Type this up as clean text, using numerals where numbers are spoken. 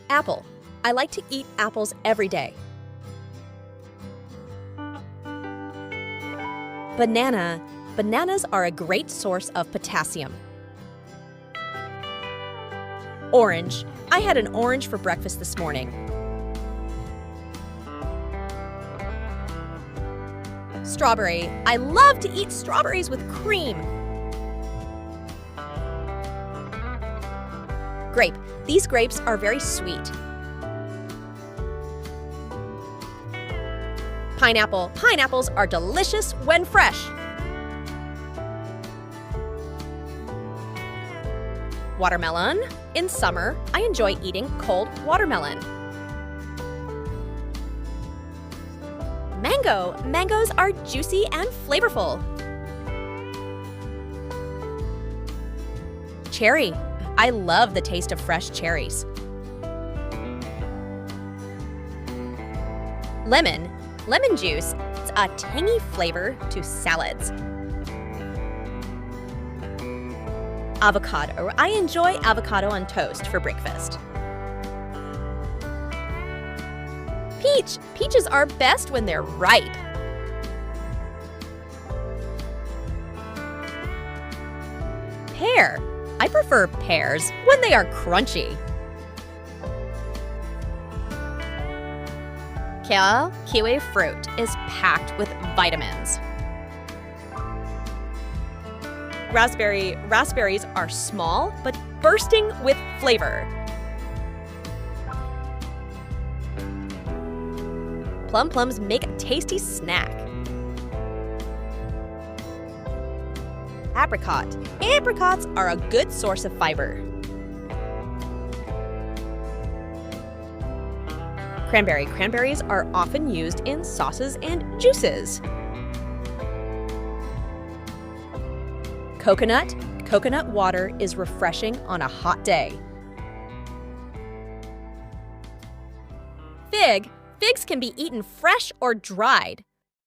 Apple. I like to eat apples every day. Banana. Bananas are a great source of potassium. Orange. I had an orange for breakfast this morning. Strawberry. I love to eat strawberries with cream. Grape. These grapes are very sweet. Pineapple. Pineapples are delicious when fresh. Watermelon. In summer, I enjoy eating cold watermelon. Mango. Mangoes are juicy and flavorful. Cherry. I love the taste of fresh cherries. Lemon. Lemon juice adds a tangy flavor to salads. Avocado. I enjoy avocado on toast for breakfast. Peach. Peaches are best when they're ripe. Pear. I prefer pears when they are crunchy. Kale, kiwi fruit is packed with vitamins. Raspberry. Raspberries are small but bursting with flavor. Plums make a tasty snack. Apricot. Apricots are a good source of fiber. Cranberry. Cranberries are often used in sauces and juices. Coconut. Coconut water is refreshing on a hot day. Fig. Figs can be eaten fresh or dried.